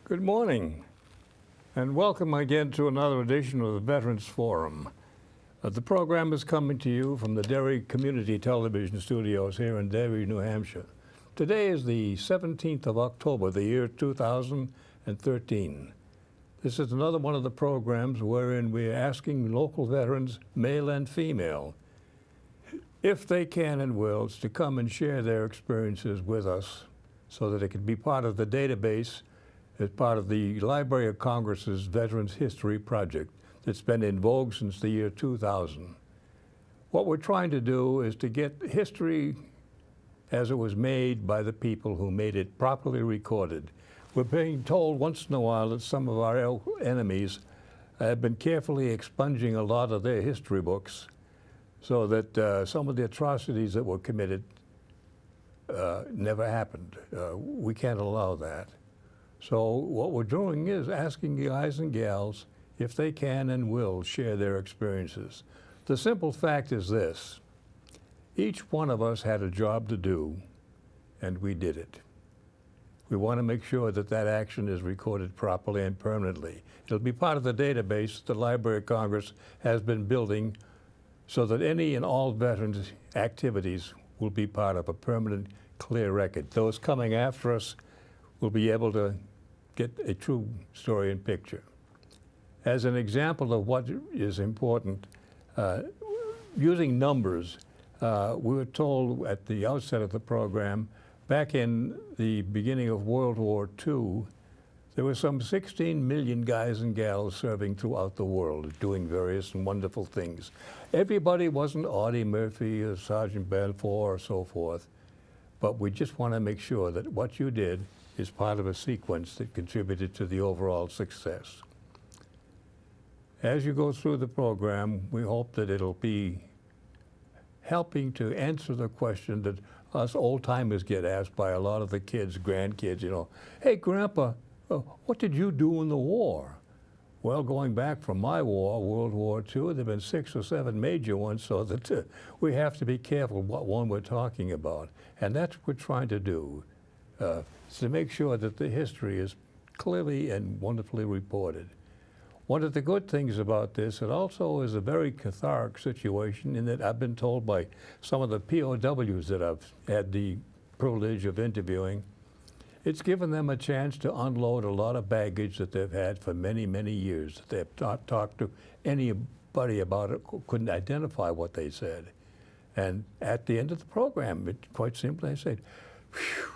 Good morning, and welcome again to another edition of the Veterans Forum. The program is coming to you from the Derry Community Television Studios here in Derry, New Hampshire. Today is the 17th of October, the year 2013. This is another one of the programs wherein we're asking local veterans, male and female, if they can and will, to come and share their experiences with us so that it can be part of the database as part of the Library of Congress's Veterans History Project that's been in vogue since the year 2000. What we're trying to do is to get history as it was made by the people who made it properly recorded. We're being told once in a while that some of our enemies have been carefully expunging a lot of their history books so that some of the atrocities that were committed never happened. We can't allow that. So what we're doing is asking guys and gals if they can and will share their experiences. The simple fact is this: each one of us had a job to do, and we did it. We want to make sure that that action is recorded properly and permanently. It'll be part of the database the Library of Congress has been building so that any and all veterans' activities will be part of a permanent, clear record. Those coming after us will be able to get a true story and picture. As an example of what is important, using numbers, we were told at the outset of the program, back in the beginning of World War II, there were some 16 million guys and gals serving throughout the world, doing various and wonderful things. Everybody wasn't Audie Murphy or Sergeant Balfour or so forth, but we just want to make sure that what you did is part of a sequence that contributed to the overall success. As you go through the program, we hope that it'll be helping to answer the question that us old-timers get asked by a lot of the kids, grandkids, you know, "Hey, Grandpa, what did you do in the war?" Well, going back from my war, World War II, there have been 6 or 7 major ones, so that we have to be careful what one we're talking about. And that's what we're trying to do, to make sure that the history is clearly and wonderfully reported. One of the good things about this, it also is a very cathartic situation in that I've been told by some of the POWs that I've had the privilege of interviewing, it's given them a chance to unload a lot of baggage that they've had for many, many years, that they've not talked to anybody about it, couldn't identify what they said. And at the end of the program, quite simply, I said, "Phew,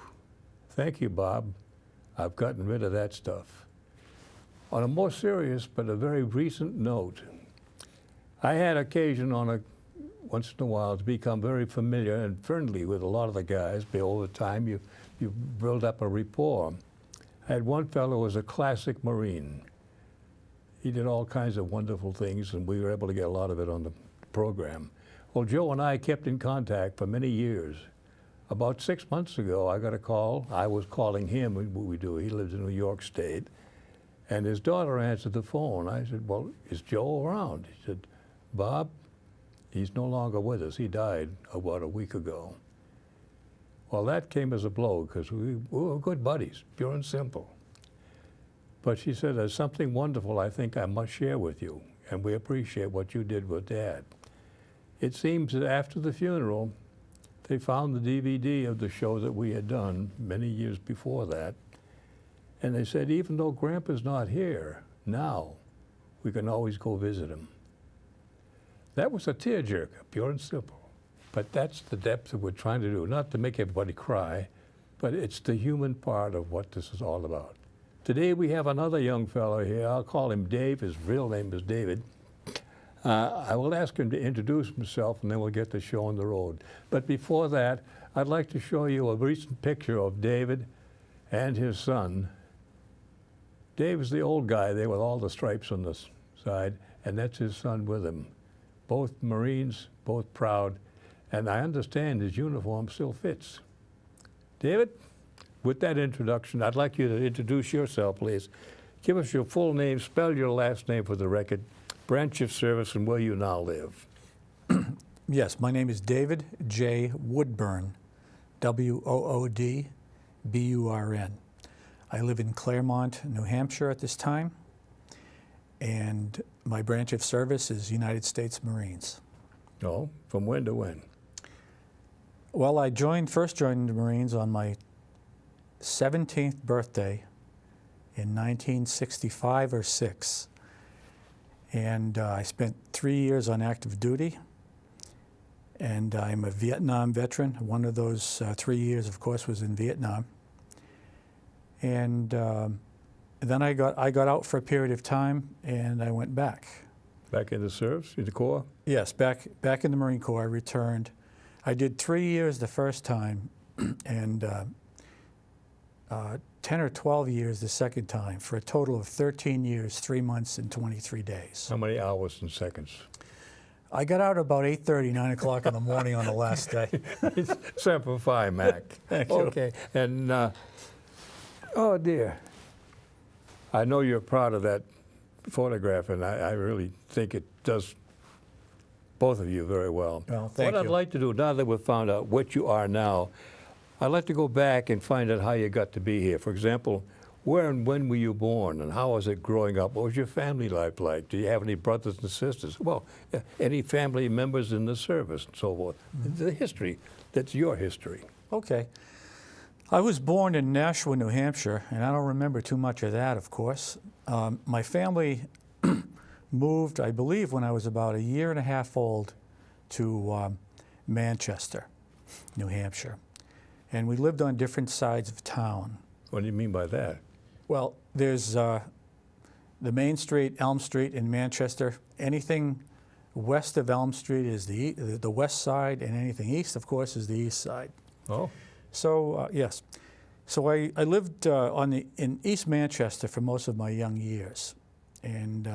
thank you, Bob. I've gotten rid of that stuff." On a more serious but a very recent note, I had occasion once in a while to become very familiar and friendly with a lot of the guys. But over time, you build up a rapport. I had one fellow who was a classic Marine. He did all kinds of wonderful things, and we were able to get a lot of it on the program. Well, Joe and I kept in contact for many years. About 6 months ago, I got a call. I was calling him, we do. He lives in New York State. And his daughter answered the phone. I said, "Well, is Joe around?" He said, "Bob, he's no longer with us. He died about a week ago." Well, that came as a blow because we were good buddies, pure and simple. But she said, "There's something wonderful I think I must share with you, and we appreciate what you did with Dad." It seems that after the funeral, they found the DVD of the show that we had done many years before that. And they said, even though Grandpa's not here now, we can always go visit him. That was a tearjerker, pure and simple. But that's the depth that we're trying to do, not to make everybody cry, but it's the human part of what this is all about. Today we have another young fellow here. I'll call him Dave. His real name is David. I will ask him to introduce himself, and then we'll get the show on the road. But before that, I'd like to show you a recent picture of David and his son. Dave is the old guy there with all the stripes on the side, and that's his son with him. Both Marines, both proud, and I understand his uniform still fits. David, with that introduction, I'd like you to introduce yourself, please. Give us your full name, spell your last name for the record, branch of service, and where you now live. Yes, my name is David J. Woodburn, W-O-O-D-B-U-R-N. I live in Claremont, New Hampshire at this time, and my branch of service is United States Marines. Oh, from when to when? Well, I first joined the Marines on my 17th birthday in 1965 or 6. And I spent 3 years on active duty. And I'm a Vietnam veteran. One of those 3 years, of course, was in Vietnam. And then I got out for a period of time, and I went back. Back in the service, in the Corps? Yes, back in the Marine Corps. I returned. I did 3 years the first time, and 10 or 12 years the second time, for a total of 13 years, 3 months, and 23 days. How many hours and seconds? I got out about 8:30, 9 o'clock in the morning on the last day. Semper Fi, Mac. Thank you. Okay, and oh dear, I know you're proud of that photograph, and I really think it does both of you very well. Well, thank What I'd you. like to do, now that we've found out what you are now, I'd like to go back and find out how you got to be here. For example, where and when were you born, and how was it growing up? What was your family life like? Do you have any brothers and sisters? Well, any family members in the service and so forth. The history, that's your history. Okay. I was born in Nashua, New Hampshire, and I don't remember too much of that, of course. My family moved, I believe, when I was about a year and a half old to Manchester, New Hampshire. And we lived on different sides of town. What do you mean by that? Well, there's the main street, Elm Street in Manchester. Anything west of Elm Street is the west side, and anything east, of course, is the east side. Oh, So, yes. So I lived in East Manchester for most of my young years. And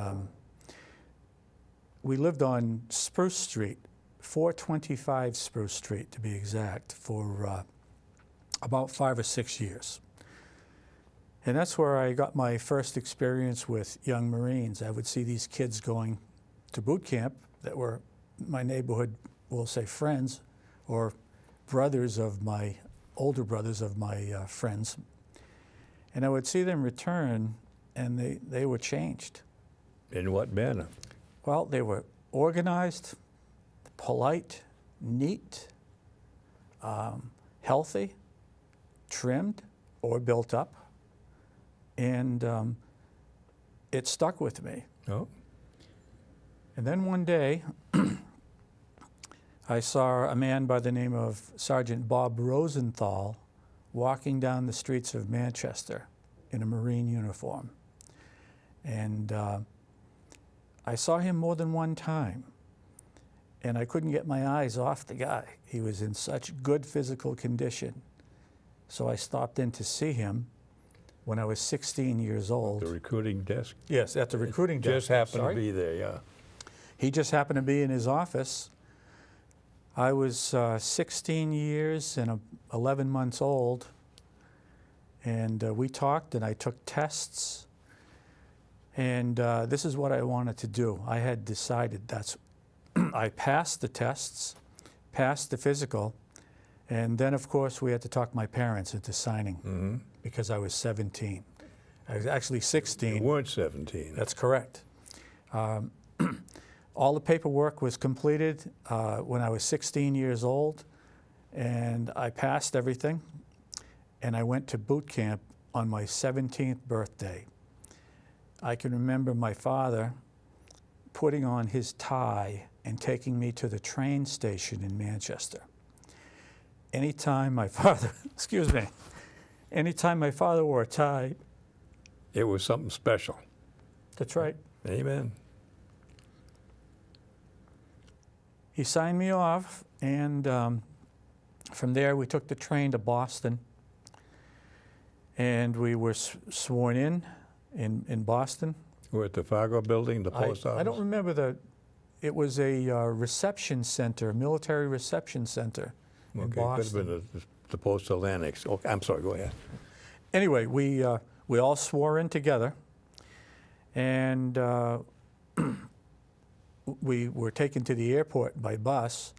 we lived on Spruce Street, 425 Spruce Street to be exact, for about 5 or 6 years. And that's where I got my first experience with young Marines. I would see these kids going to boot camp that were my neighborhood, we'll say friends, or brothers of my, older brothers of my friends. And I would see them return, and they were changed. in what manner? Well, they were organized, polite, neat, healthy, trimmed or built up, and it stuck with me. Oh, And then one day, I saw a man by the name of Sergeant Bob Rosenthal walking down the streets of Manchester in a Marine uniform. And I saw him more than one time, and I couldn't get my eyes off the guy. He was in such good physical condition. So I stopped in to see him when I was 16 years old. the recruiting desk? Yes, at the recruiting desk. Just happened Sorry? to be there, yeah. He just happened to be in his office. I was 16 years and 11 months old, and we talked, and I took tests, and this is what I wanted to do. I had decided I passed the tests, passed the physical, and then, of course, we had to talk my parents into signing because I was 17. I was actually 16. You weren't 17. That's correct. All the paperwork was completed when I was 16 years old, and I passed everything, and I went to boot camp on my 17th birthday. I can remember my father putting on his tie and taking me to the train station in Manchester. Anytime my father, anytime my father wore a tie. It was something special. That's right. Amen. He signed me off, and from there we took the train to Boston, and we were sworn in Boston. We're at the Fargo building, the post office? I don't remember it was a reception center, military reception center in Boston. Could have been the postal annex. Okay, I'm sorry, go ahead. Anyway, we all swore in together, and we were taken to the airport by bus,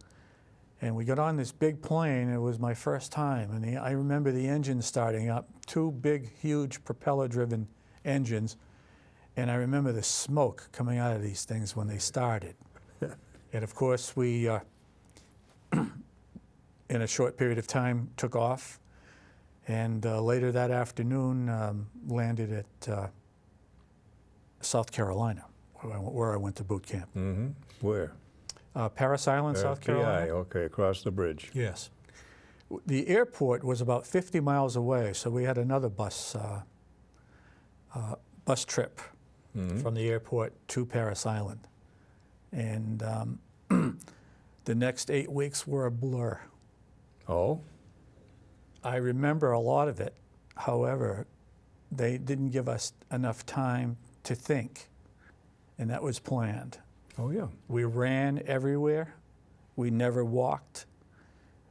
And we got on this big plane. It was my first time. And I remember the engine starting up, two big, huge propeller-driven engines. And I remember the smoke coming out of these things when they started. And of course, we, in a short period of time, took off. And later that afternoon, landed at South Carolina, where I went to boot camp. Mm-hmm. Where? Parris Island, South Carolina. Okay, across the bridge. Yes. The airport was about 50 miles away, so we had another bus trip from the airport to Parris Island. And the next 8 weeks were a blur. Oh? I remember a lot of it. However, they didn't give us enough time to think, and that was planned. Oh, yeah. We ran everywhere. We never walked.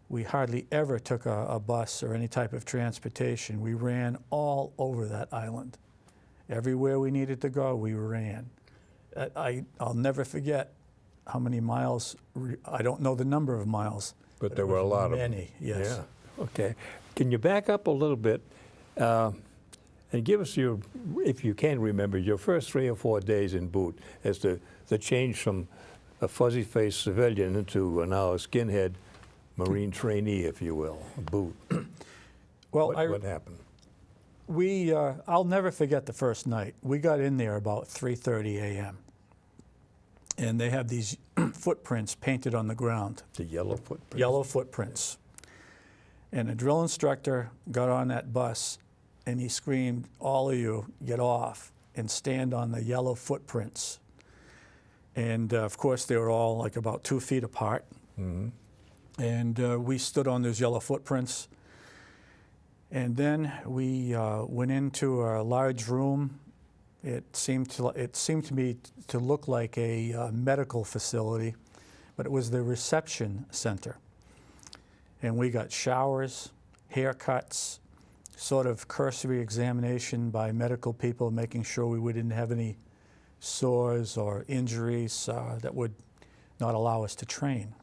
We hardly ever took a bus or any type of transportation. We ran all over that island. Everywhere we needed to go, we ran. I'll never forget how many miles. I don't know the number of miles. But there were a lot of them. Many, yes. Yeah. Okay. Can you back up a little bit and give us your, if you can remember, your first 3 or 4 days in boot as the change from a fuzzy-faced civilian into now a skinhead Marine trainee, if you will, a boot? Well, what happened? I'll never forget the first night. We got in there about 3:30 a.m. And they have these footprints painted on the ground. The yellow footprints? Yellow footprints. And a drill instructor got on that bus and he screamed, "All of you, get off and stand on the yellow footprints." And of course, they were all like about 2 feet apart. Mm-hmm. And we stood on those yellow footprints. And then we went into a large room. It seemed to me to look like a medical facility, but it was the reception center. And we got showers, haircuts, sort of cursory examination by medical people, making sure we didn't have any sores or injuries that would not allow us to train.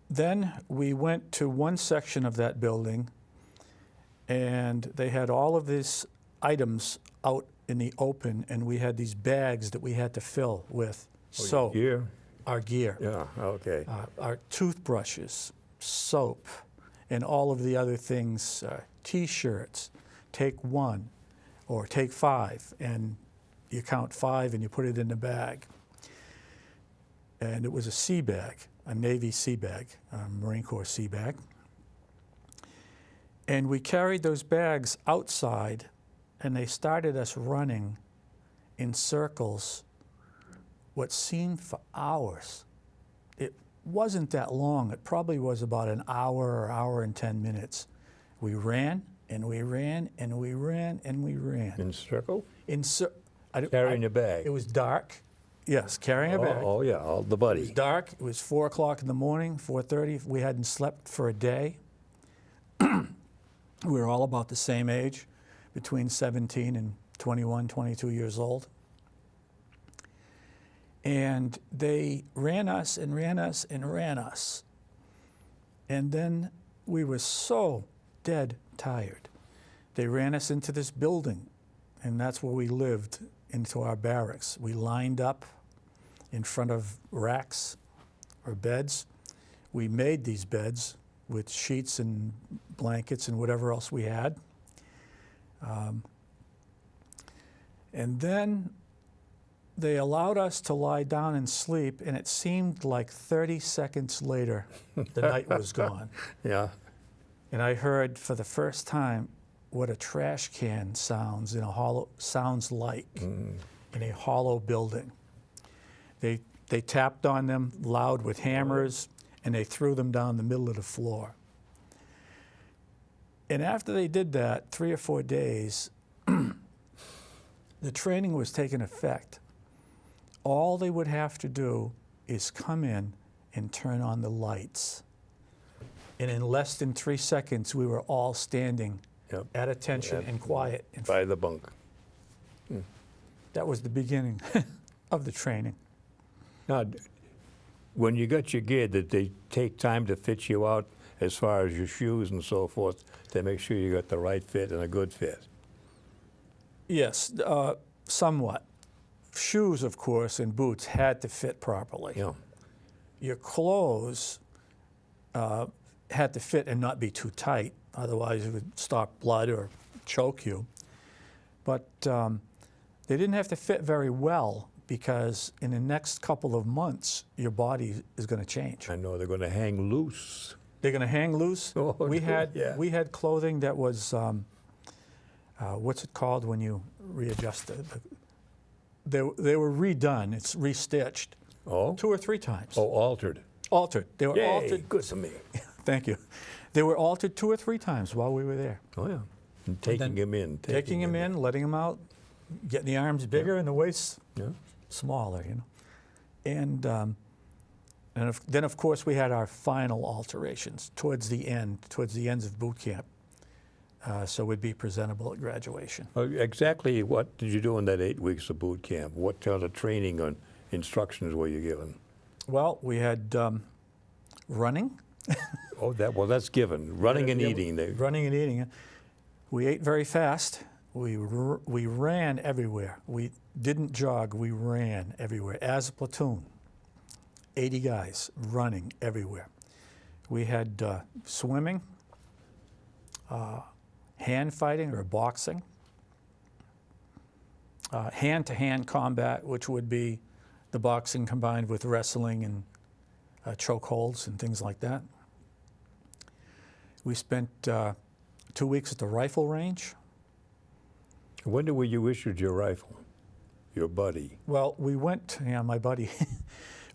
Then we went to one section of that building, and they had all of these items out in the open, and we had these bags that we had to fill with soap. Gear? Our gear. Yeah, okay. Our toothbrushes, soap, and all of the other things, T-shirts, take 1 or take 5, and you count 5 and you put it in the bag. And it was a sea bag, a Navy sea bag, a Marine Corps sea bag. And we carried those bags outside, and they started us running in circles what seemed for hours. It wasn't that long. It probably was about an hour or hour and 10 minutes. We ran, and we ran, and we ran, and we ran. In circle? Carrying your bag? It was dark. Yes, carrying a bag. Oh, yeah, all the It buddy. was dark. It was 4 o'clock in the morning, 4:30. We hadn't slept for a day. We were all about the same age, between 17 and 21, 22 years old. And they ran us and ran us and ran us. And then we were so dead tired. They ran us into this building, and that's where we lived, into our barracks. We lined up in front of racks or beds. We made these beds with sheets and blankets and whatever else we had. And then they allowed us to lie down and sleep, and it seemed like 30 seconds later, the night was gone. Yeah. And I heard for the first time what a trash can sounds like in a hollow building. They tapped on them loud with hammers, and they threw them down the middle of the floor. And after they did that, 3 or 4 days, the training was taking effect. All they would have to do is come in and turn on the lights. And in less than 3 seconds, we were all standing at attention and quiet. By the bunk. That was the beginning of the training. Now, when you got your gear, did they take time to fit you out as far as your shoes and so forth to make sure you got the right fit and a good fit? Yes, somewhat. Shoes, of course, and boots had to fit properly. Yeah. Your clothes had to fit and not be too tight, otherwise it would stop blood or choke you. But they didn't have to fit very well, because in the next couple of months, your body is going to change. I know they're going to hang loose. They're going to hang loose. Oh, we yeah. had clothing that was, what's it called when you readjust it? They were redone. It's restitched. Oh? 2 or 3 times. Oh, altered. Altered. They were Yay, altered. good for me. Thank you. They were altered 2 or 3 times while we were there. Oh, yeah. And taking him in. Taking him in, letting him out, getting the arms bigger and the waist smaller, you know. And then, of course, we had our final alterations towards the ends of boot camp, so we'd be presentable at graduation. Exactly what did you do in that 8 weeks of boot camp? What kind of training and instructions were you given? Well, we had running. Oh, that's given. Running and eating. Running and eating. We ate very fast. We ran everywhere. We didn't jog. We ran everywhere as a platoon. 80 guys running everywhere. We had swimming, hand fighting or boxing, hand-to-hand combat, which would be the boxing combined with wrestling and chokeholds and things like that. We spent 2 weeks at the rifle range. When were you issued your rifle? Your buddy? Well, we went, my buddy.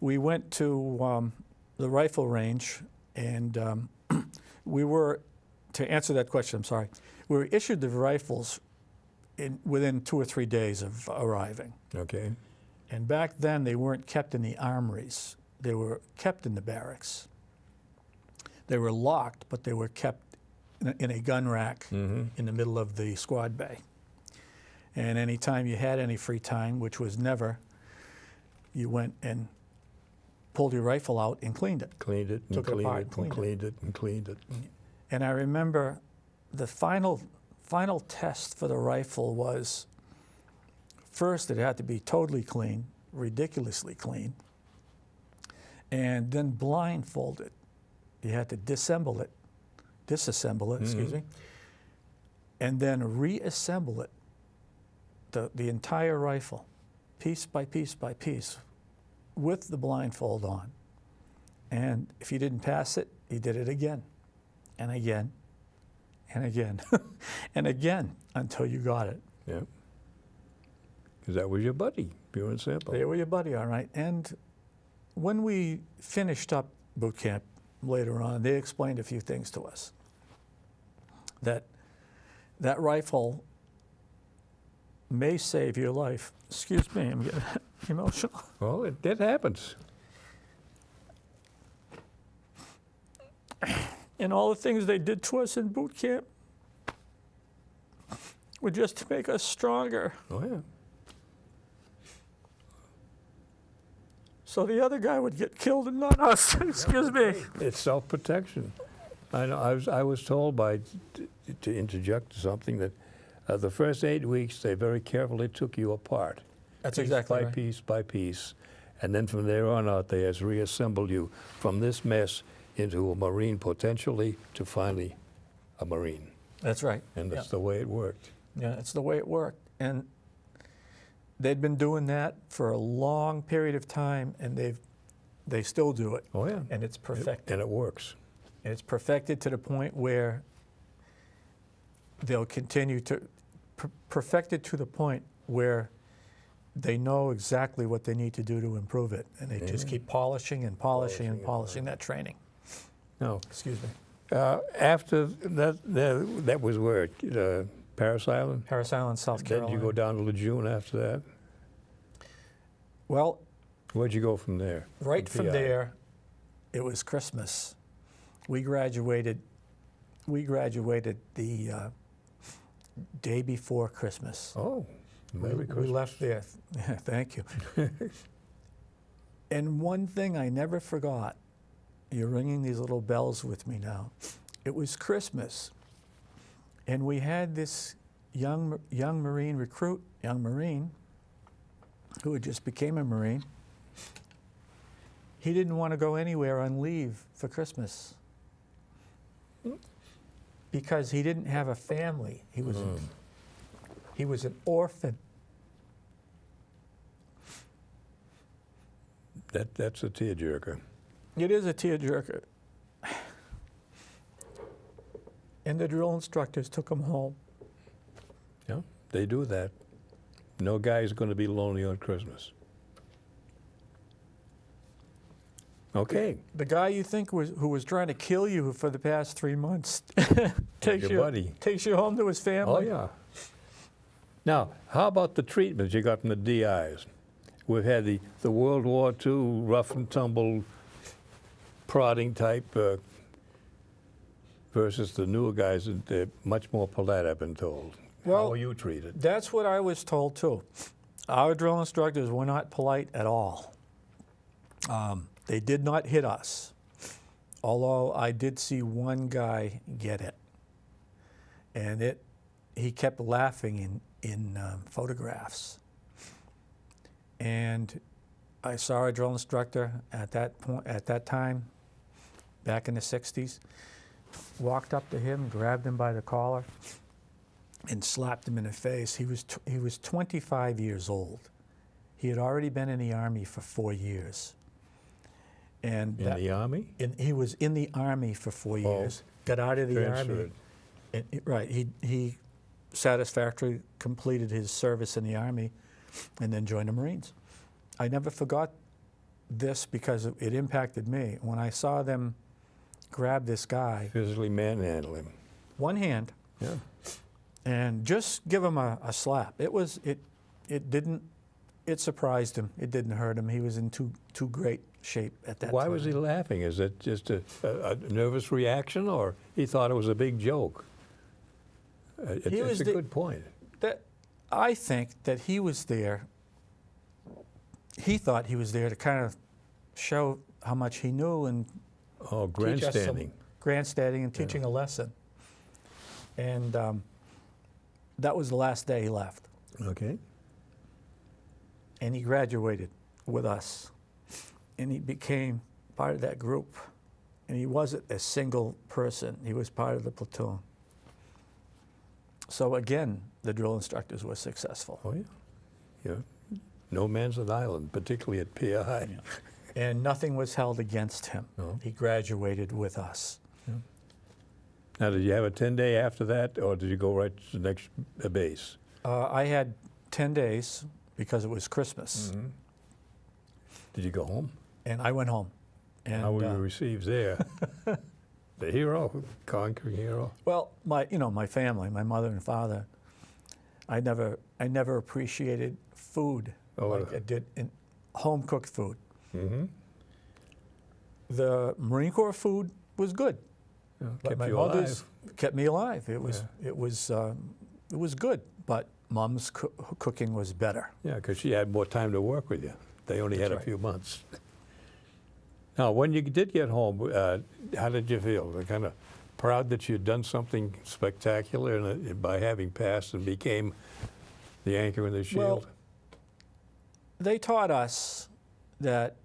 We went to the rifle range, and we were, to answer that question, I'm sorry, we were issued the rifles within 2 or 3 days of arriving. Okay. And back then, they weren't kept in the armories. They were kept in the barracks. They were locked, but they were kept in a gun rack in the middle of the squad bay. And anytime you had any free time, which was never, you went and pulled your rifle out and cleaned it. Cleaned it and Took it cleaned apart, it and cleaned it and cleaned it. And I remember the final test for the rifle was, first it had to be totally clean, ridiculously clean, and then blindfolded. You had to disassemble it, excuse me, and then reassemble it, the entire rifle, piece by piece by piece, with the blindfold on. And if you didn't pass it, you did it again, and again, and again, and again, until you got it. Yeah. Because that was your buddy, pure and simple. They were your buddy, all right. And when we finished up boot camp later on, they explained a few things to us. That rifle may save your life. Excuse me, I'm getting emotional. Well, it happens. And all the things they did to us in boot camp were just to make us stronger. Oh, yeah. So the other guy would get killed and not us. Excuse me. It's self-protection. I know. I was told to interject something that the first 8 weeks they very carefully took you apart. That's exactly right. Piece by piece, and then from there on out they has reassembled you from this mess into a Marine, potentially to finally a Marine. That's right. And that's the way it worked. Yeah, it's the way it worked. And they'd been doing that for a long period of time, and they still do it. Oh, yeah. And it's perfected. And it works. And it's perfected to the point where they'll continue to perfect it to the point where they know exactly what they need to do to improve it, and they just keep polishing and polishing and polishing that training. No. Excuse me. After that was where? Parris Island? Parris Island, South Carolina. Then you go down to Lejeune after that? Well, where'd you go from there? Right from there, it was Christmas. We graduated the day before Christmas. Oh, Merry Christmas. We left there. Thank you. And one thing I never forgot, you're ringing these little bells with me now. It was Christmas, and we had this young Marine recruit, young Marine, who had just became a Marine. He didn't want to go anywhere on leave for Christmas because he didn't have a family. He was an orphan. That's a tearjerker. It is a tearjerker. And the drill instructors took him home. Yeah, they do that. No guy's going to be lonely on Christmas. Okay. The guy you think who was trying to kill you for the past 3 months takes you home to his family. Oh, yeah. Now, how about the treatments you got from the DIs? We've had the World War II rough and tumble prodding type versus the newer guys that they're much more polite, I've been told. Well, how were you treated? That's what I was told too. Our drill instructors were not polite at all. They did not hit us, although I did see one guy get it. And he kept laughing in photographs. And I saw a drill instructor at that time, back in the 60s, walked up to him, grabbed him by the collar, and slapped him in the face. He was 25 years old. He had already been in the Army for 4 years. And the Army? He was in the Army for 4 years. Got out of the Army. And, right. He satisfactorily completed his service in the Army and then joined the Marines. I never forgot this because it impacted me. When I saw them grab this guy. Physically manhandle him. One hand. Yeah. And just give him a slap. It surprised him. It didn't hurt him. He was in too great shape at that time. Why was he laughing? Is it just a nervous reaction, or he thought it was a big joke? It's a good point. I think that he was there. He thought he was there to kind of show how much he knew and grandstanding. Grandstanding and teaching a lesson. And that was the last day he left. Okay. And he graduated with us. And he became part of that group. And he wasn't a single person. He was part of the platoon. So again, the drill instructors were successful. Oh, yeah. Yeah. No man's an island, particularly at PI. Yeah. And nothing was held against him. No. He graduated with us. Yeah. Now, did you have a 10-day after that, or did you go right to the next base? I had 10 days because it was Christmas. Mm-hmm. Did you go home? And I went home. And how were you received there? The hero, conquering hero. Well, my family, my mother and father, I never appreciated food like I did in home-cooked food. Mm-hmm. The Marine Corps food was good. Yeah, but my mother's kept me alive. It was good, but Mom's cooking was better. Yeah, because she had more time to work with you. They only had a few months. Now, when you did get home, how did you feel? Kind of proud that you'd done something spectacular by having passed and became the anchor in the shield? Well, they taught us that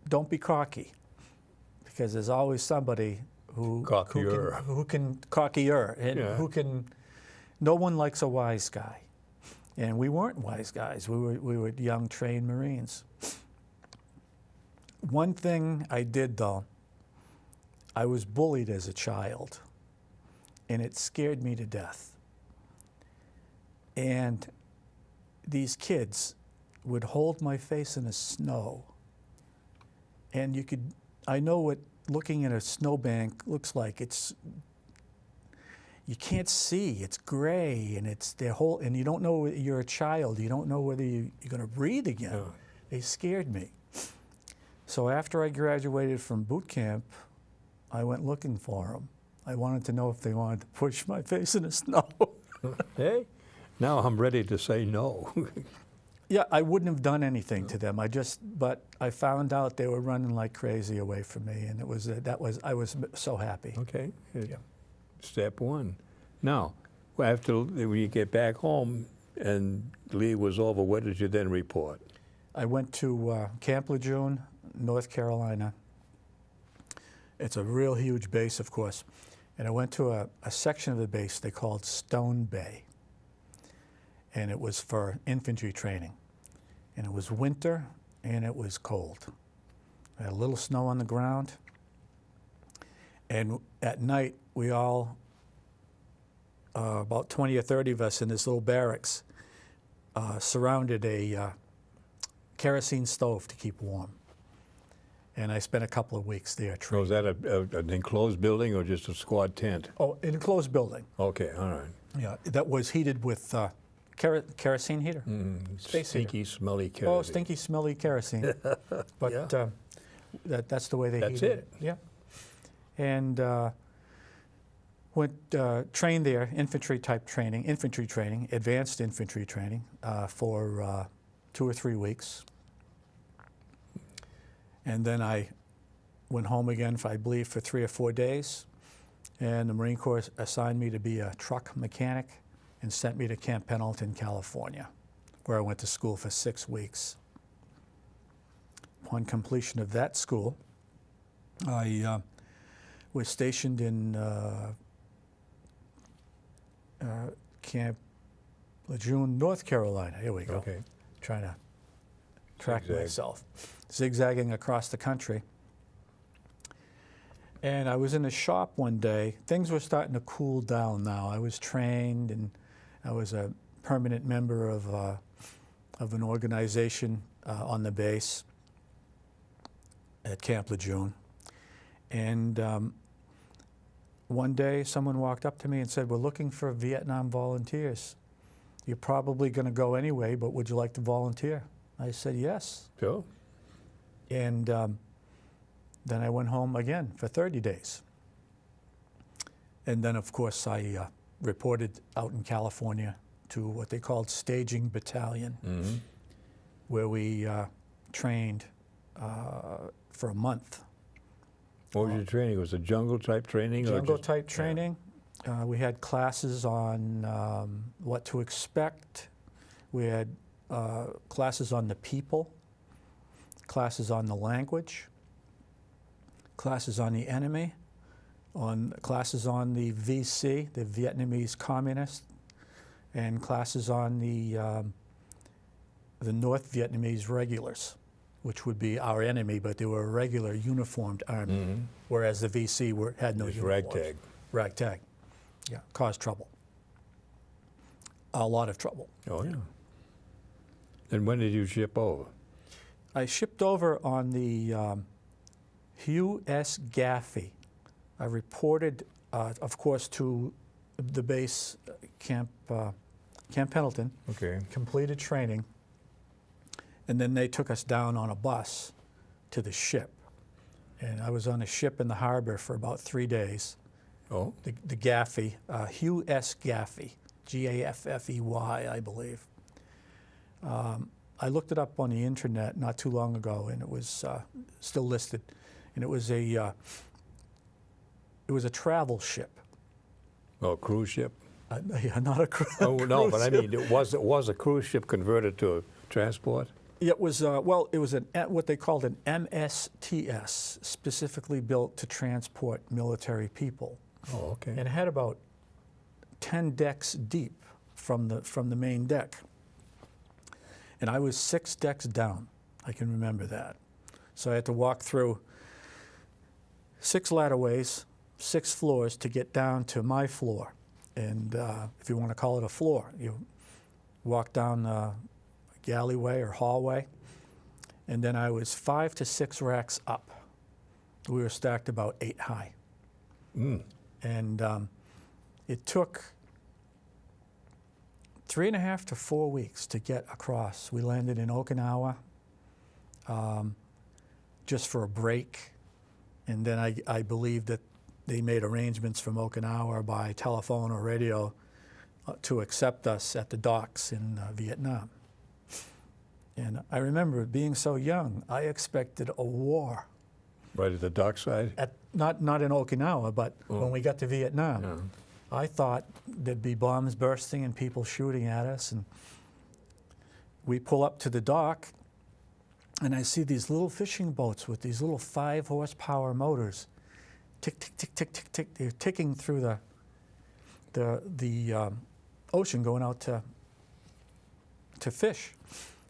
don't be cocky, because there's always somebody who can cockier and who can. No one likes a wise guy, and we weren't wise guys. We were young, trained Marines. One thing I did, though, I was bullied as a child, and it scared me to death. And these kids would hold my face in the snow, and I know what looking at a snowbank looks like. You can't see, it's gray, and and you don't know, you're a child, you don't know whether you're going to breathe again. Yeah. They scared me. So after I graduated from boot camp, I went looking for them. I wanted to know if they wanted to push my face in the snow. Hey, now I'm ready to say no. Yeah, I wouldn't have done anything to them. But I found out they were running like crazy away from me, and I was so happy. Okay. Yeah. Step one. Now, after when you get back home and leave was over, what did you then report? I went to Camp Lejeune, North Carolina. It's a real huge base, of course. And I went to a section of the base they called Stone Bay. And it was for infantry training. And it was winter, and it was cold. I had a little snow on the ground. And at night, we all, about 20 or 30 of us in this little barracks, surrounded a kerosene stove to keep warm. And I spent a couple of weeks there training. So was that an enclosed building or just a squad tent? Oh, an enclosed building. Okay, all right. Yeah, that was heated with kerosene heater. Space stinky, heater. smelly kerosene. Oh, stinky, smelly kerosene. But Yeah. that's the way they That's heated it. Yeah. And trained there, infantry training, advanced infantry training for 2 or 3 weeks. And then I went home again, I believe, for 3 or 4 days. And the Marine Corps assigned me to be a truck mechanic and sent me to Camp Pendleton, California, where I went to school for 6 weeks. Upon completion of that school, I was stationed in Camp Lejeune, North Carolina. Here we go. Okay. Trying to track Zigzag. myself. Zigzagging across the country. And I was in a shop one day. Things were starting to cool down now. I was trained, and I was a permanent member of an organization on the base at Camp Lejeune. And one day, someone walked up to me and said, "We're looking for Vietnam volunteers. You're probably going to go anyway, but would you like to volunteer?" I said, "Yes." Sure. And then I went home again for 30 days. And then, of course, I reported out in California to what they called Staging Battalion, where we trained for a month. What was your training? Was it jungle-type training? Jungle-type training. We had classes on what to expect. We had classes on the people, classes on the language, classes on the enemy, classes on the VC, the Vietnamese Communist, and classes on the North Vietnamese regulars, which would be our enemy, but they were a regular uniformed army, whereas the VC had no uniforms. Ragtag. Ragtag, yeah, caused trouble. A lot of trouble. Oh, yeah. And when did you ship over? I shipped over on the Hugh S. Gaffey. I reported, of course, to the base Camp Pendleton. Okay. Completed training, and then they took us down on a bus to the ship. And I was on a ship in the harbor for about 3 days. Oh. The Gaffey, Hugh S. Gaffey, Gaffey, I believe. I looked it up on the internet not too long ago, and it was still listed. And it was a travel ship. Oh, cruise ship? Yeah, not a cruise. Oh no, but I ship. mean, it was a cruise ship converted to a transport? It was it was what they called an MSTS, specifically built to transport military people. Oh, okay. And it had about 10 decks deep from the main deck. And I was 6 decks down. I can remember that. So I had to walk through 6 ladderways, 6 floors to get down to my floor. And if you want to call it a floor, you walk down a galleyway or hallway, and then I was 5 to 6 racks up. We were stacked about 8 high. And it took 3.5 to 4 weeks to get across. We landed in Okinawa just for a break, and then I believe that they made arrangements from Okinawa by telephone or radio to accept us at the docks in Vietnam. And I remember being so young, I expected a war. Right at the dockside? Not in Okinawa, but when we got to Vietnam. Yeah. I thought there'd be bombs bursting and people shooting at us. And we pull up to the dock, and I see these little fishing boats with these little 5-horsepower motors. Tick, tick, tick, tick, tick, tick. They're ticking through the ocean going out to fish.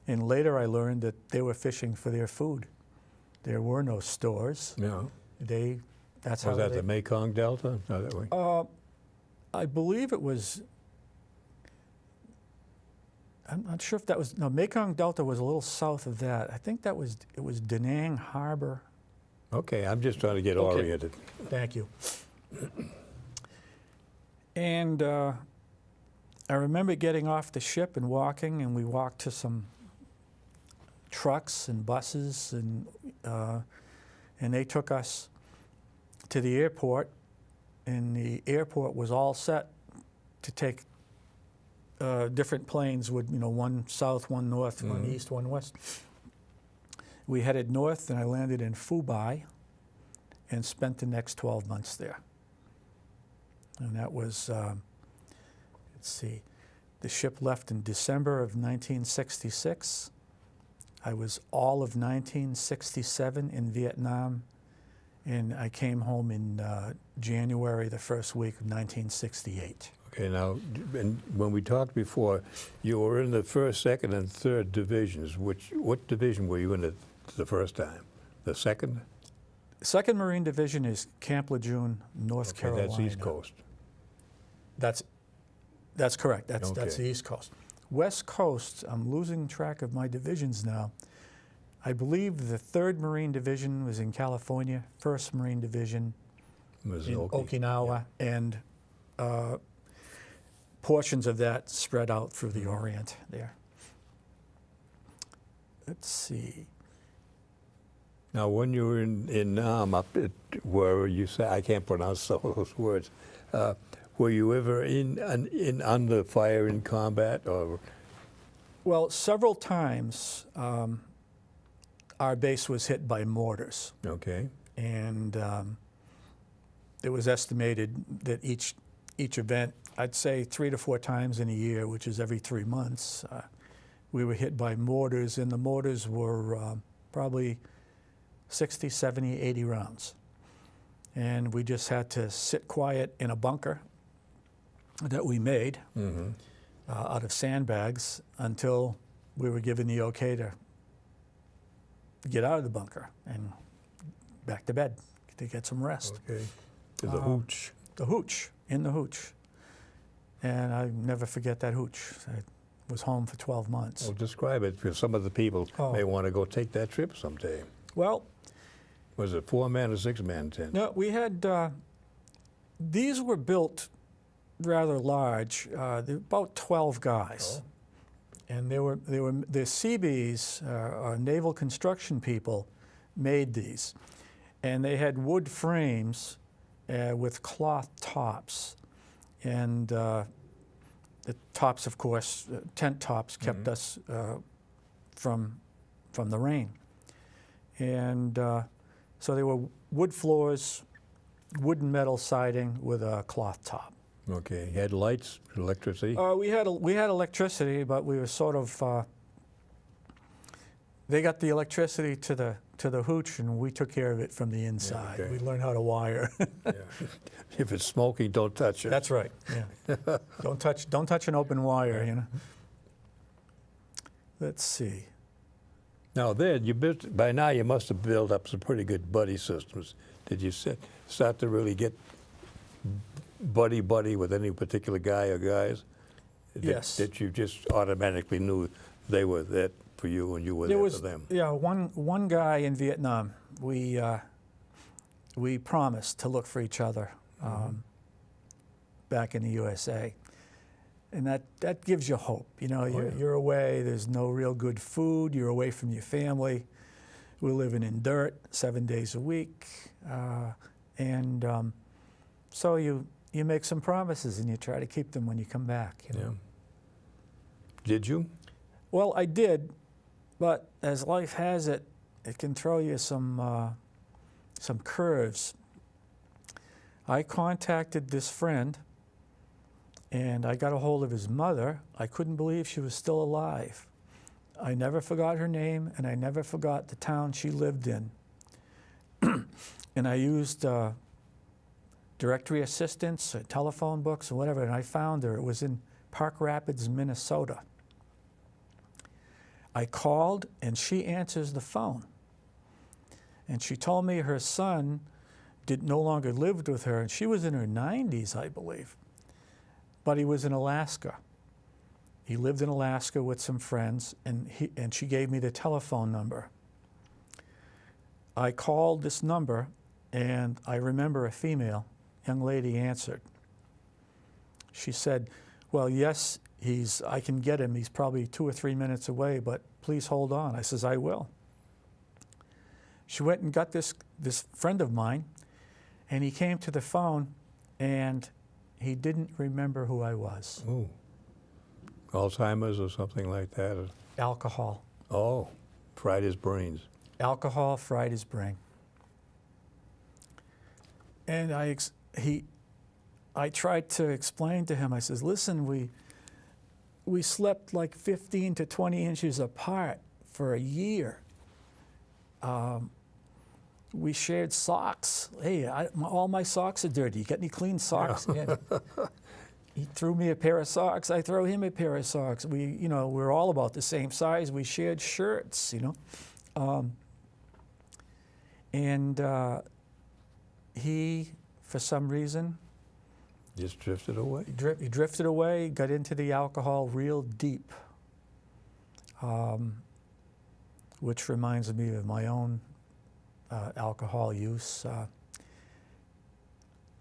And later I learned that they were fishing for their food. There were no stores. Yeah. That's Was how that the Mekong Delta? No, that way? I believe it was, I'm not sure if that was, no, Mekong Delta was a little south of that. I think it was Da Nang Harbor. Okay, I'm just trying to get oriented. Thank you. And I remember getting off the ship and walking, and we walked to some trucks and buses, and they took us to the airport, and the airport was all set to take different planes with, one south, one north, one east, one west. We headed north, and I landed in Fubai and spent the next 12 months there. And that was, let's see, the ship left in December of 1966. I was all of 1967 in Vietnam, and I came home in January, the first week of 1968. Okay, now, and when we talked before, you were in the first, second, and third divisions. What division were you in the first time? The second? Second Marine Division is Camp Lejeune, North Carolina. That's East Coast. That's correct. That's the East Coast. West Coast, I'm losing track of my divisions now. I believe the 3rd Marine Division was in California, 1st Marine Division in Okinawa, and portions of that spread out through the Orient there. Let's see. Now, when you were in Nam, up at where you say, I can't pronounce some of those words, were you ever under fire in combat? Or? Well, several times our base was hit by mortars. Okay. And it was estimated that each event, I'd say 3 to 4 times in a year, which is every 3 months, we were hit by mortars, and the mortars were probably 60, 70, 80 rounds. And we just had to sit quiet in a bunker that we made out of sandbags until we were given the okay to get out of the bunker and back to bed to get some rest. Okay. To the hooch. The hooch, in the hooch. And I never forget that hooch. I was home for 12 months. Well, describe it, because some of the people may want to go take that trip someday. Well, was it 4-man or 6-man tent? No, we had, these were built rather large. There were about 12 guys. Oh. And the Seabees, our naval construction people, made these. And they had wood frames with cloth tops. And the tops, of course, tent tops, kept us from the rain. And so they were wood floors, wood and metal siding with a cloth top. Okay. You had lights, electricity? We had electricity, but we were sort of. They got the electricity to the hooch, and we took care of it from the inside. Yeah, okay. We learned how to wire. Yeah. If it's smoking, don't touch it. That's right. Yeah. Don't touch an open wire. You know. Let's see. Now then, by now you must have built up some pretty good buddy systems. Did you start to really get buddy with any particular guy or guys? Yes. That you just automatically knew they were that for you and you were there for them? Yeah, one guy in Vietnam, we promised to look for each other back in the USA. And that gives you hope. You know, you're away, there's no real good food, you're away from your family. We're living in dirt 7 days a week. So you make some promises and you try to keep them when you come back. You know? Yeah. Did you? Well, I did, But as life has it, it can throw you some curves. I contacted this friend, and I got a hold of his mother. I couldn't believe she was still alive. I never forgot her name, and I never forgot the town she lived in. And I used directory assistance, telephone books, or whatever, and I found her. It was in Park Rapids, Minnesota. I called, and she answers the phone. And she told me her son no longer lived with her, and she was in her 90s, I believe. But he was in Alaska. He lived in Alaska with some friends, and she gave me the telephone number. I called this number, and I remember a female young lady answered. She said, well, yes, I can get him. He's probably 2 or 3 minutes away, but please hold on. I says, I will. She went and got this friend of mine, and he came to the phone, and he didn't remember who I was. Ooh. Alzheimer's or something like that? Alcohol. Oh, fried his brains. Alcohol fried his brain. And I tried to explain to him, I says, listen, we slept like 15 to 20 inches apart for a year. We shared socks. Hey, all my socks are dirty. You got any clean socks? Yeah. He threw me a pair of socks. I throw him a pair of socks. We're all about the same size. We shared shirts, he, for some reason, just drifted away. He drifted away, got into the alcohol real deep, which reminds me of my own alcohol use.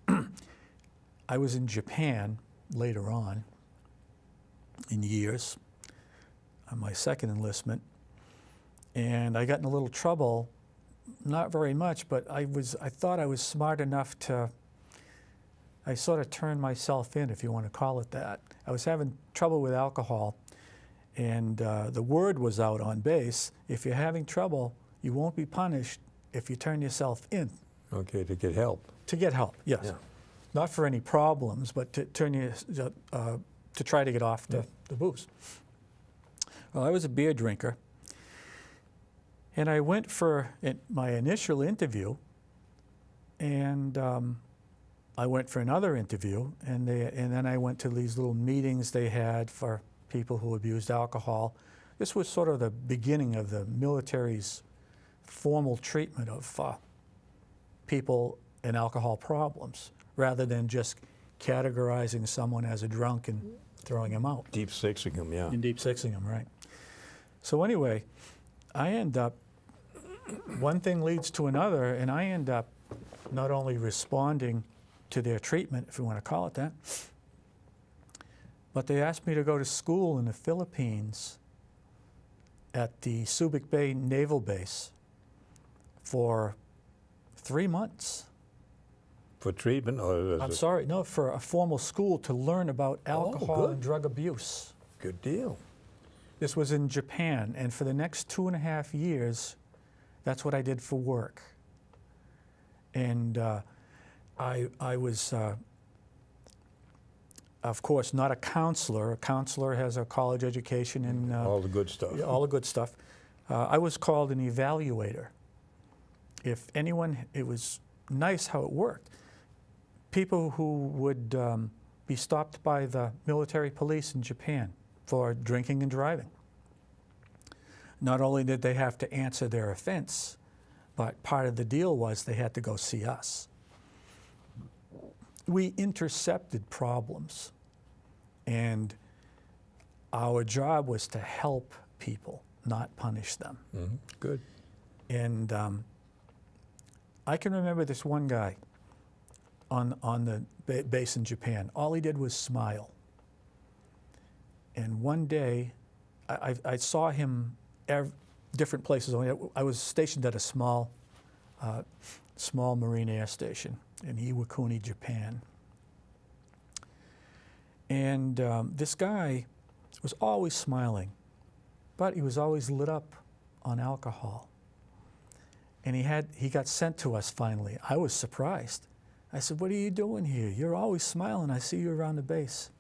I was in Japan later on in years, on my second enlistment, and I got in a little trouble. Not very much, but I thought I was smart enough I sort of turned myself in, if you want to call it that. I was having trouble with alcohol, and the word was out on base, if you're having trouble, you won't be punished if you turn yourself in. Okay, to get help. To get help, yes. Yeah. Not for any problems, but to try to get off the booze. Well, I was a beer drinker. And I went for my initial interview, and I went for another interview, and then I went to these little meetings they had for people who abused alcohol. This was sort of the beginning of the military's formal treatment of people and alcohol problems, rather than just categorizing someone as a drunk and throwing him out. Deep sixing him, yeah. And deep sixing him, right. So anyway, I end up, one thing leads to another, and I end up not only responding to their treatment, if you want to call it that, but they asked me to go to school in the Philippines at the Subic Bay Naval Base for 3 months. For treatment? Or I'm sorry, no, for a formal school to learn about alcohol and drug abuse. Good deal. This was in Japan, and for the next 2.5 years, that's what I did for work. And I was, of course, not a counselor. A counselor has a college education in... all the good stuff. All the good stuff. I was called an evaluator. If anyone, it was nice how it worked. People who would be stopped by the military police in Japan for drinking and driving. Not only did they have to answer their offense, but part of the deal was they had to go see us. We intercepted problems, and our job was to help people, not punish them. Mm-hmm. Good. And I can remember this one guy on the base in Japan. All he did was smile. And one day, I saw him different places. I was stationed at a small Marine Air Station in Iwakuni, Japan. And this guy was always smiling, but he was always lit up on alcohol. And he got sent to us finally. I was surprised. I said, "What are you doing here? You're always smiling. I see you around the base."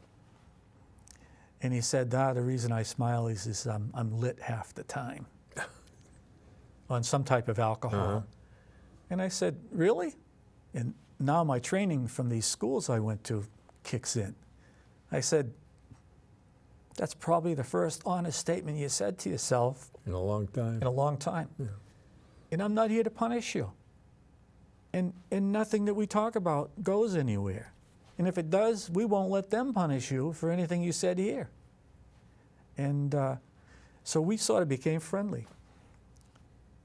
And he said, "The reason I smile is I'm lit half the time on some type of alcohol." And I said, "Really?" And now my training from these schools I went to kicks in. I said, "That's probably the first honest statement you said to yourself In a long time. in a long time. Yeah. And I'm not here to punish you. And nothing that we talk about goes anywhere. And if it does, we won't let them punish you for anything you said here." And so we sort of became friendly.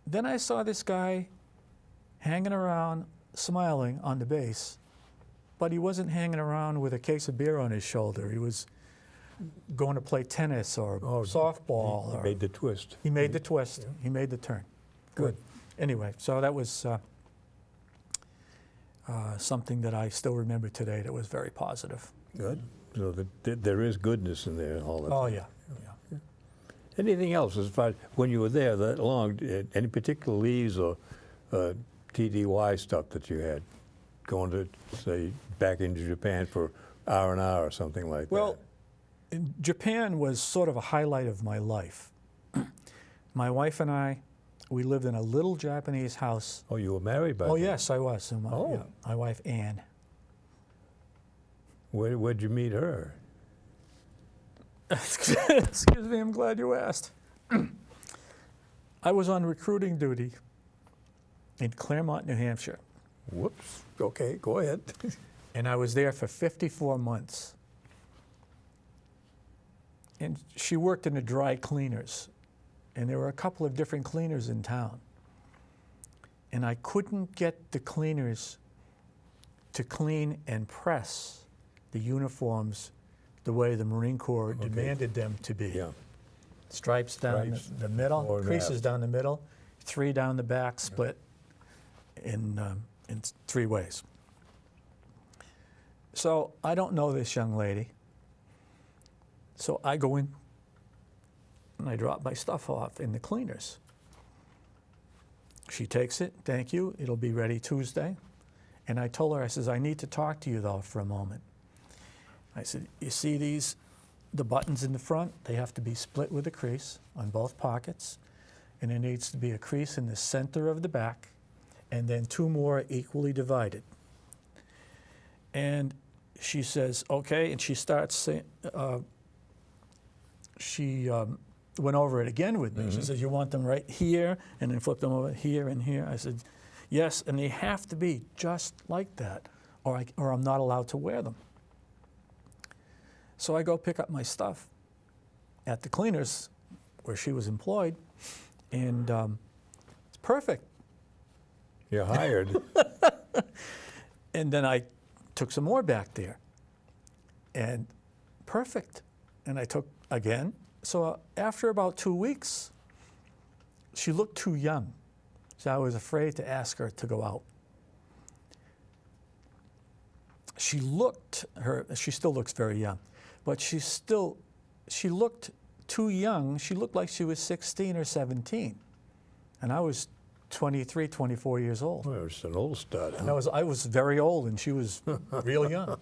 Then I saw this guy hanging around, smiling on the base, but he wasn't hanging around with a case of beer on his shoulder. He was going to play tennis or softball. He made the twist. He made the twist. Yeah. He made the turn. Good. Anyway, so that was something that I still remember today that was very positive. Good. So there is goodness in there all the time. Oh, yeah. Anything else as far as when you were there that long, any particular leaves or TDY stuff that you had going to, say, back into Japan for R&R or something like that? Well, Japan was sort of a highlight of my life. My wife and I, we lived in a little Japanese house. Oh, you were married by then? Oh, yes, I was. And my wife, Anne. Where'd you meet her? Excuse me, I'm glad you asked. I was on recruiting duty in Claremont, New Hampshire. Whoops. Okay, go ahead. And I was there for 54 months. And she worked in the dry cleaners. And there were a couple of different cleaners in town. And I couldn't get the cleaners to clean and press the uniforms the way the Marine Corps demanded them to be. Yeah. Stripes down the middle, creases down the middle, 3 down the back, split in 3 ways. So I don't know this young lady. So I go in and I drop my stuff off in the cleaners. She takes it, "Thank you, it'll be ready Tuesday." And I told her, I says, "I need to talk to you though for a moment." I said, "You see the buttons in the front? They have to be split with a crease on both pockets. And there needs to be a crease in the center of the back, and then 2 more equally divided." And she says, "Okay," and she starts saying, she went over it again with me. She says, "You want them right here," and then flip them over here and here. I said, "Yes, and they have to be just like that, or I'm not allowed to wear them." So I go pick up my stuff at the cleaners where she was employed, and it's perfect. You're hired. And then I took some more back there, and perfect. And I took again. So after about 2 weeks, she looked too young. So I was afraid to ask her to go out. She still looks very young, but she looked too young. She looked like she was 16 or 17. And I was 23, 24 years old. Well, it's an old stud. And I was very old, and she was real young.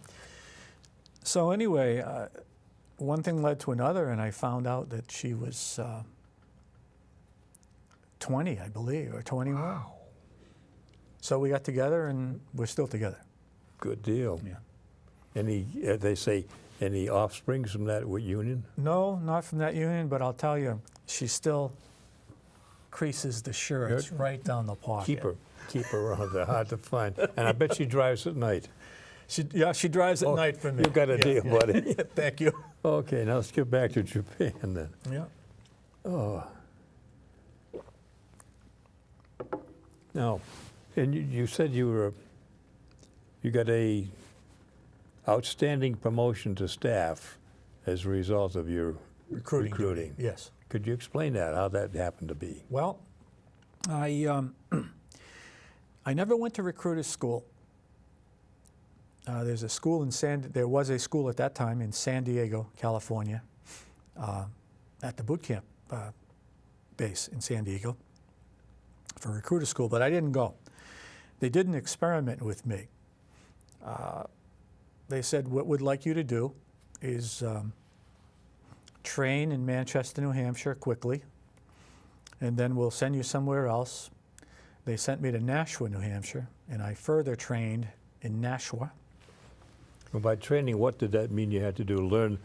So anyway, one thing led to another, and I found out that she was 20, I believe, or 21. Wow. So we got together, and we're still together. Good deal. Yeah. Any, they say, any offspring from that union? No, not from that union, but I'll tell you, she still creases the shirts right down the pocket. Keep her around. They're hard to find. And I bet she drives at night. She drives at night for me. You got a deal, buddy. Yeah, thank you. Okay, now let's get back to Japan then. Yeah. Oh. Now, and you said you got a outstanding promotion to staff as a result of your recruiting. Yes. Could you explain that, how that happened to be? Well, I never went to recruiter school. There was a school at that time in San Diego, California, at the boot camp base in San Diego for recruiter school, but I didn't go. They did an experiment with me. They said, what we'd like you to do is train in Manchester, New Hampshire quickly, and then we'll send you somewhere else. They sent me to Nashua, New Hampshire, and I further trained in Nashua. Well, by training, what did that mean you had to do? Learn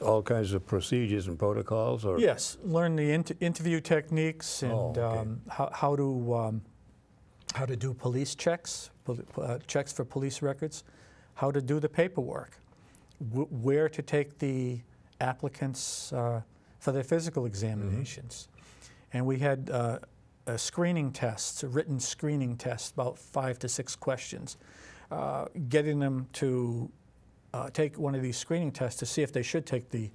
all kinds of procedures and protocols? Or? Yes, learn the interview techniques and okay. how to do police checks, checks for police records, how to do the paperwork, where to take the applicants for their physical examinations. And we had a screening test, a written screening test, about 5 to 6 questions, getting them to take one of these screening tests to see if they should take the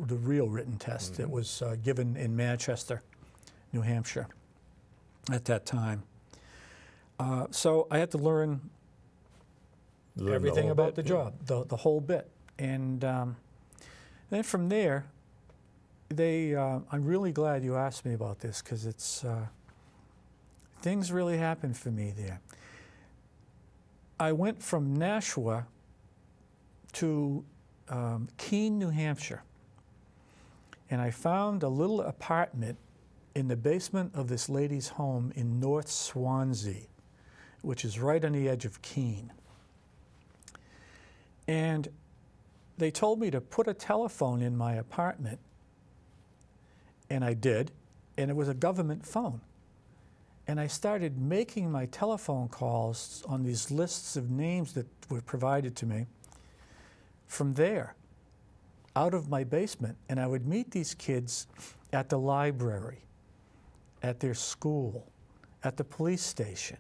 real written test that was given in Manchester, New Hampshire at that time. So I had to learn everything about the job, the whole bit. And then from there, I'm really glad you asked me about this, because it's things really happened for me there. I went from Nashua to Keene, New Hampshire, and I found a little apartment in the basement of this lady's home in North Swansea, which is right on the edge of Keene. And they told me to put a telephone in my apartment, and I did, and it was a government phone. And I started making my telephone calls on these lists of names that were provided to me from there, out of my basement. And I would meet these kids at the library, at their school, at the police station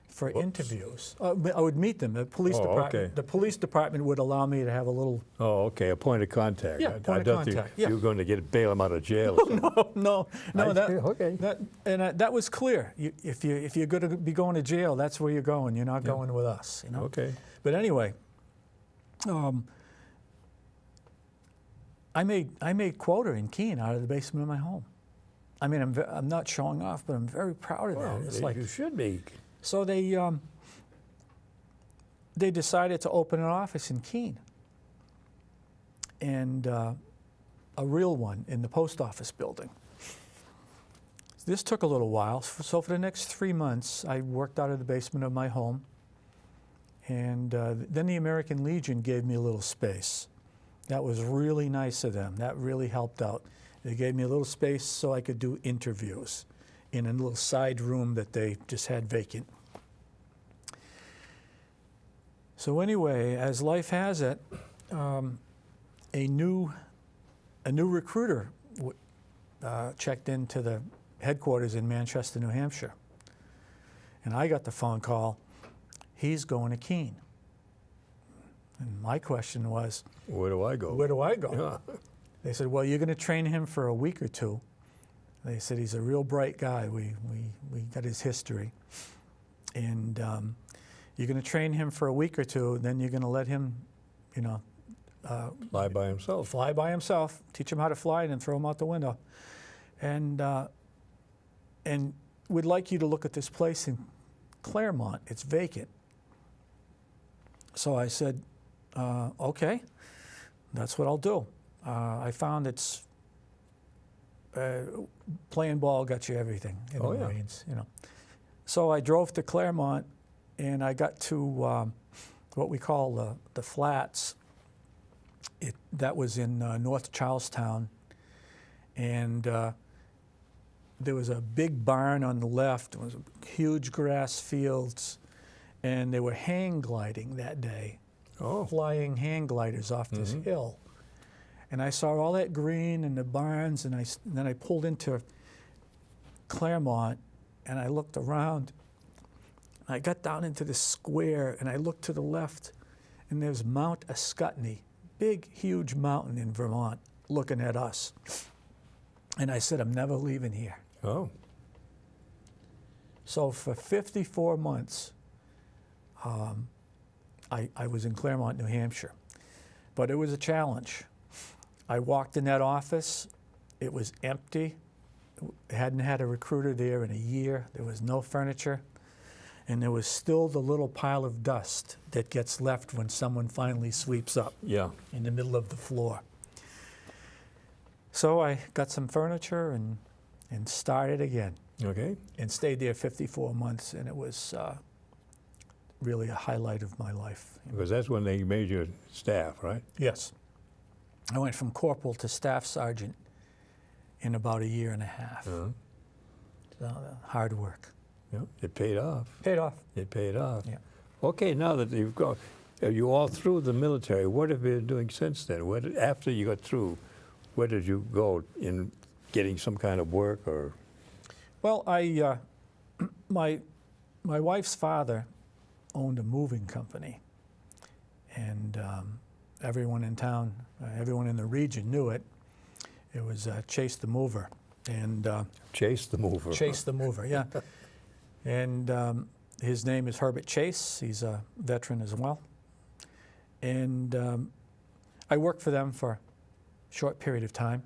for interviews. I would meet them. The police department. Okay. The police department would allow me to have a little. Oh, okay, a point of contact. Yeah, point of contact. You were going to bail him out of jail. Or something. No. Okay. That was clear. If you're going to be going to jail, that's where you're going. You're not going with us. You know. Okay. But anyway, I made quota in Keene out of the basement of my home. I mean, I'm not showing off, but I'm very proud of that. It's like you should be. So they decided to open an office in Keene, and a real one in the post office building. This took a little while. So for the next 3 months, I worked out of the basement of my home, and then the American Legion gave me a little space. That was really nice of them. That really helped out. They gave me a little space so I could do interviews in a little side room that they just had vacant. So anyway, as life has it, a new recruiter checked into the headquarters in Manchester, New Hampshire. And I got the phone call, he's going to Keene. And my question was, where do I go? Where do I go? Yeah. They said, well, you're going to train him for a week or two. They said he's a real bright guy. We got his history. And you're going to train him for a week or two, then you're going to let him, Fly by himself. Fly by himself, teach him how to fly, and then throw him out the window. And we'd like you to look at this place in Claremont. It's vacant. So I said, okay, that's what I'll do. I found it's playing ball got you everything in the Marines, So I drove to Claremont, and I got to what we call the Flats. That was in North Charlestown, and there was a big barn on the left. There was huge grass fields, and they were hang gliding that day, flying hang gliders off this hill. And I saw all that green and the barns, and then I pulled into Claremont, and I looked around. I got down into the square, and I looked to the left, and there's Mount Ascutney, big, huge mountain in Vermont, looking at us. And I said, I'm never leaving here. Oh. So for 54 months, I was in Claremont, New Hampshire. But it was a challenge. I walked in that office. It was empty. hadn't had a recruiter there in a year. There was no furniture. And there was still the little pile of dust that gets left when someone finally sweeps up Yeah. in the middle of the floor. So I got some furniture and started again Okay. and stayed there 54 months, and it was really a highlight of my life. Because that's when they made you staff, right? Yes. I went from corporal to staff sergeant in about a year and a half. Uh-huh. So, hard work. Yeah. It paid off. Paid off. It paid off. Yeah. Okay, now that you've gone, are you all through the military? What have you been doing since then? After you got through, where did you go in getting some kind of work or? Well, my wife's father owned a moving company, and everyone in town, everyone in the region knew it. It was Chase the Mover, and Chase the Mover. Chase the Mover, yeah. And his name is Herbert Chase. He's a veteran as well. And I worked for them for a short period of time.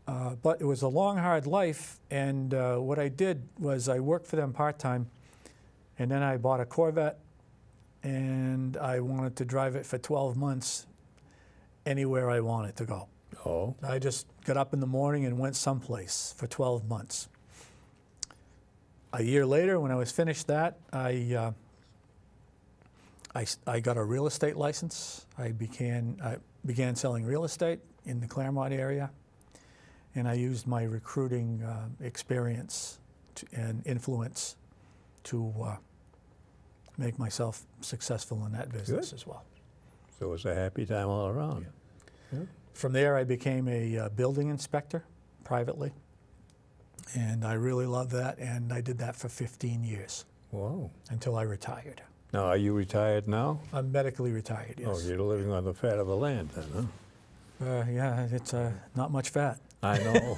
But it was a long, hard life, and what I did was I worked for them part-time, and then I bought a Corvette, and I wanted to drive it for 12 months anywhere I wanted to go. Oh. I just got up in the morning and went someplace for 12 months. A year later, when I was finished that, I got a real estate license. I began selling real estate in the Claremont area, and I used my recruiting experience and influence to make myself successful in that business as well. So it was a happy time all around. Yeah. From there, I became a building inspector privately, and I really loved that, and I did that for 15 years. Wow. Until I retired. Now, are you retired now? I'm medically retired, yes. Oh, you're living on the fat of the land then, huh? Yeah, it's not much fat. I know.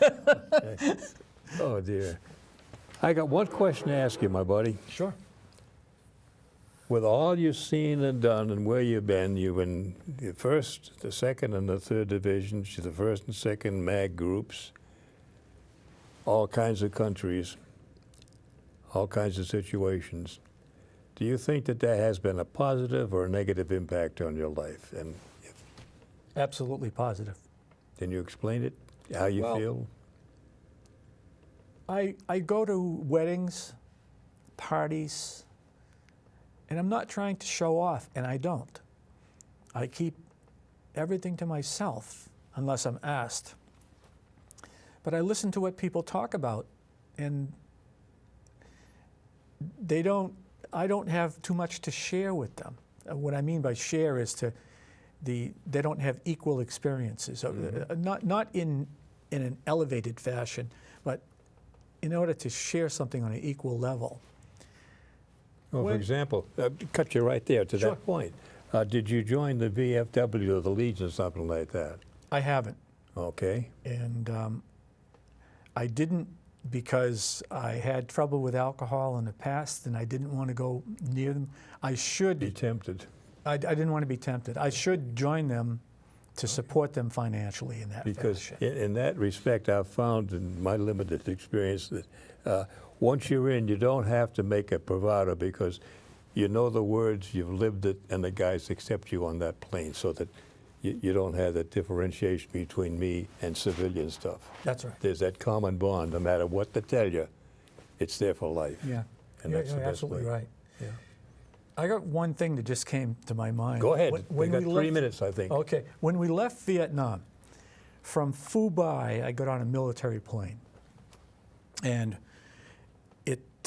Okay. Oh, dear. I got one question to ask you, my buddy. Sure. With all you've seen and done and where you've been the 1st, the 2nd, and the 3rd divisions, the 1st and 2nd MAG groups, all kinds of countries, all kinds of situations. Do you think that that has been a positive or a negative impact on your life? And Absolutely positive. can you explain it, how you feel? I go to weddings, parties, and I'm not trying to show off, and I don't. I keep everything to myself unless I'm asked. But I listen to what people talk about, and I don't have too much to share with them. What I mean by share is they don't have equal experiences, not in an elevated fashion, but in order to share something on an equal level. Well, for example, cut you right there to Sure. that point. Did you join the VFW or the Legion or something like that? I haven't. Okay. And I didn't because I had trouble with alcohol in the past and I didn't want to go near them. I should Be tempted. I didn't want to be tempted. I should join them to support them financially in that Because fashion. in that respect, I've found in my limited experience that once you're in, you don't have to make a bravado because you know the words, you've lived it, and the guys accept you on that plane so that you don't have that differentiation between me and civilian stuff. That's right. There's that common bond. No matter what they tell you, it's there for life. Yeah. And you're that's the best absolutely way. right. Yeah. I got one thing that just came to my mind. Go ahead. When we got we 3 left- minutes, I think. Okay. When we left Vietnam, from Phu Bai, I got on a military plane. And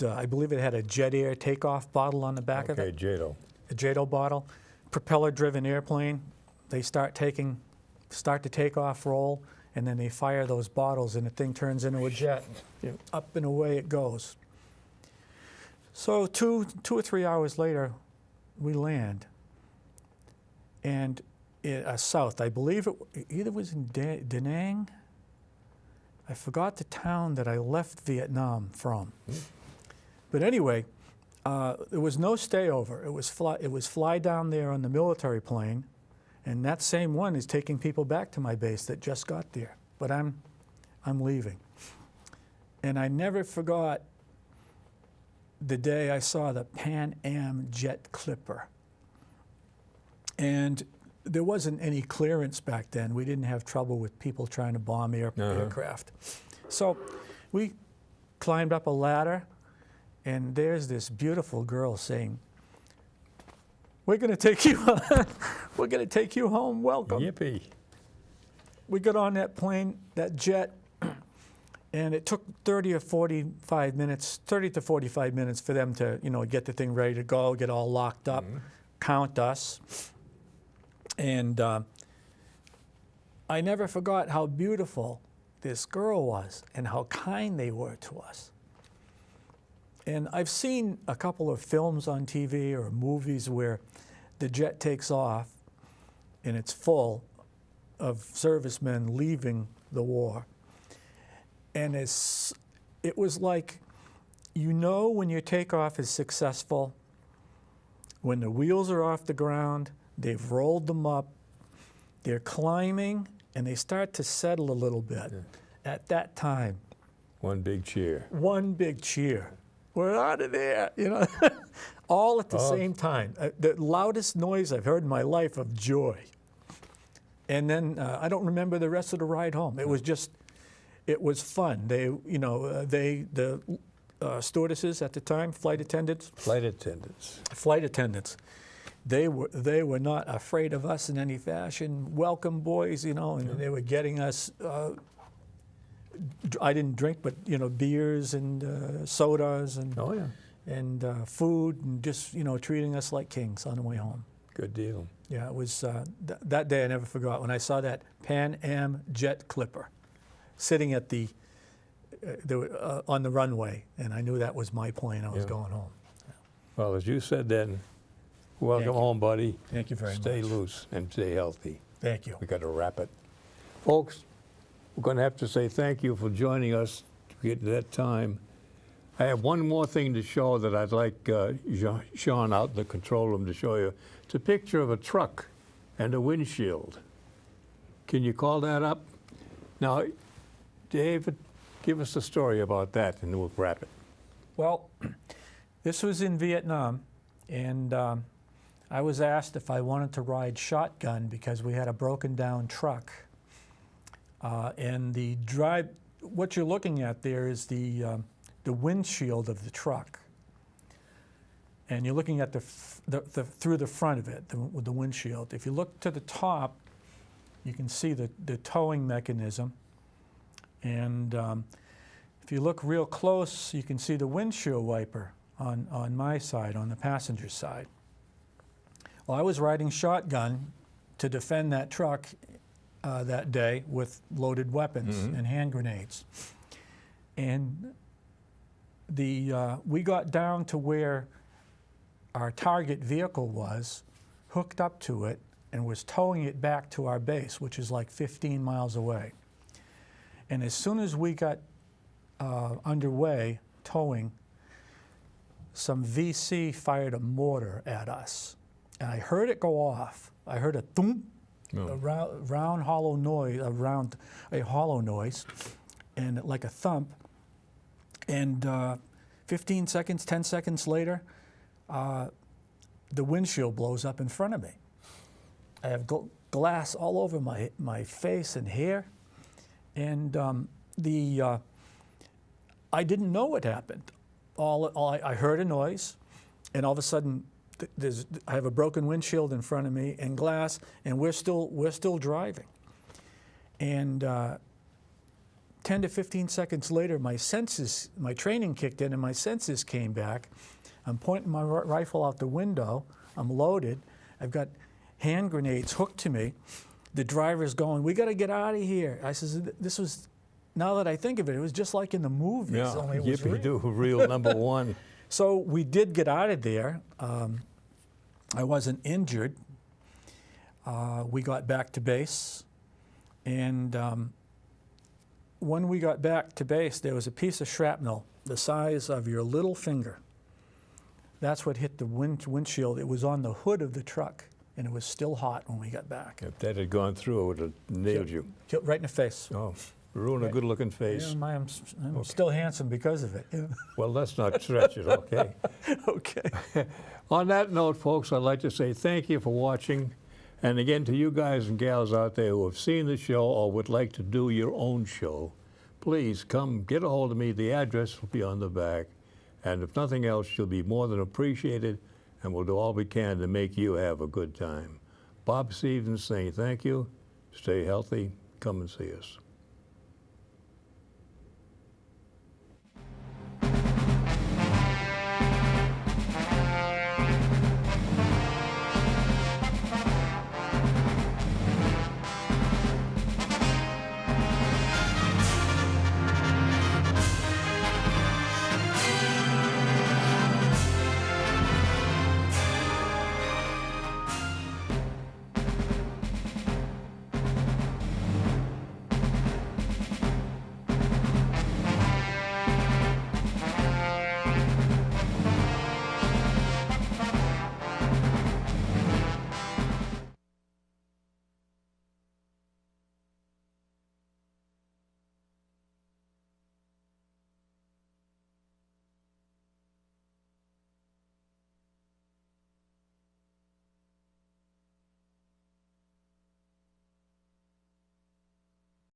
I believe it had a jet air takeoff bottle on the back of it. Okay, JATO. A JATO bottle. Propeller-driven airplane. They start to take off roll, and then they fire those bottles, and the thing turns into a jet. Up and away it goes. So two or 3 hours later, we land. And south, I believe it either was in Da Nang. I forgot the town that I left Vietnam from. But anyway, there was no stayover. It was fly down there on the military plane, and that same one is taking people back to my base that just got there. But I'm I'm leaving. And I never forgot the day I saw the Pan Am jet clipper. And there wasn't any clearance back then. We didn't have trouble with people trying to bomb aircraft. So we climbed up a ladder, and there's this beautiful girl saying, "We're going to take you, we're going to take you home. Welcome." Yippee. We got on that plane, that jet, and it took 30 to 45 minutes for them to, get the thing ready to go, get all locked up, count us. And I never forgot how beautiful this girl was and how kind they were to us. And I've seen a couple of films on TV or movies where the jet takes off and it's full of servicemen leaving the war. And it was like, when your takeoff is successful, when the wheels are off the ground, they've rolled them up, they're climbing, and they start to settle a little bit. Yeah. At that time. One big cheer. One big cheer. We're out of there, all at the same time. The loudest noise I've heard in my life of joy. And then I don't remember the rest of the ride home. It was fun. The stewardesses at the time, flight attendants. They were not afraid of us in any fashion. Welcome, boys, and they were getting us. I didn't drink, but beers and sodas and food, and just treating us like kings on the way home. Good deal. Yeah, it was that day I never forgot when I saw that Pan Am jet clipper sitting at on the runway, and I knew that was my plane. I was going home. Well, as you said then, welcome home, buddy. Thank you very much. Stay loose and stay healthy. Thank you. We got to wrap it. Folks, we're going to have to say thank you for joining us to get to that time. I have one more thing to show that I'd like Sean out in the control room to show you. It's a picture of a truck and a windshield. Can you call that up? Now, David, give us a story about that and we'll wrap it. Well, this was in Vietnam, and I was asked if I wanted to ride shotgun because we had a broken down truck. And what you're looking at there is the windshield of the truck. And you're looking at through the front of it, with the windshield. If you look to the top, you can see the towing mechanism. And if you look real close, you can see the windshield wiper on my side, on the passenger side. Well, I was riding shotgun to defend that truck that day with loaded weapons and hand grenades. And we got down to where our target vehicle was, hooked up to it, and was towing it back to our base, which is like 15 miles away. And as soon as we got underway, towing, some VC fired a mortar at us. And I heard it go off. I heard a thump, a round hollow noise, a hollow noise, and like a thump. And 15 seconds, 10 seconds later, the windshield blows up in front of me. I have glass all over my face and hair, and I didn't know what happened. I heard a noise, and all of a sudden, I have a broken windshield in front of me and glass, and we're still driving. And 10 to 15 seconds later, my training kicked in, and my senses came back. I'm pointing my rifle out the window. I'm loaded. I've got hand grenades hooked to me. The driver's going, "We got to get out of here." I says, "This was." Now that I think of it, it was just like in the movies. Yeah, only it was real number one. So we did get out of there. I wasn't injured. We got back to base, and when we got back to base, there was a piece of shrapnel the size of your little finger. That's what hit the windshield. It was on the hood of the truck, and it was still hot when we got back. If that had gone through, it would have nailed you. Right in the face. Oh. ruin a good-looking face. Yeah, I'm still handsome because of it. Yeah. Well, let's not stretch it, okay? Okay. On that note, folks, I'd like to say thank you for watching. And again, to you guys and gals out there who have seen the show or would like to do your own show, please come get a hold of me. The address will be on the back. And if nothing else, you'll be more than appreciated, and we'll do all we can to make you have a good time. Bob Stevens saying thank you. Stay healthy. Come and see us.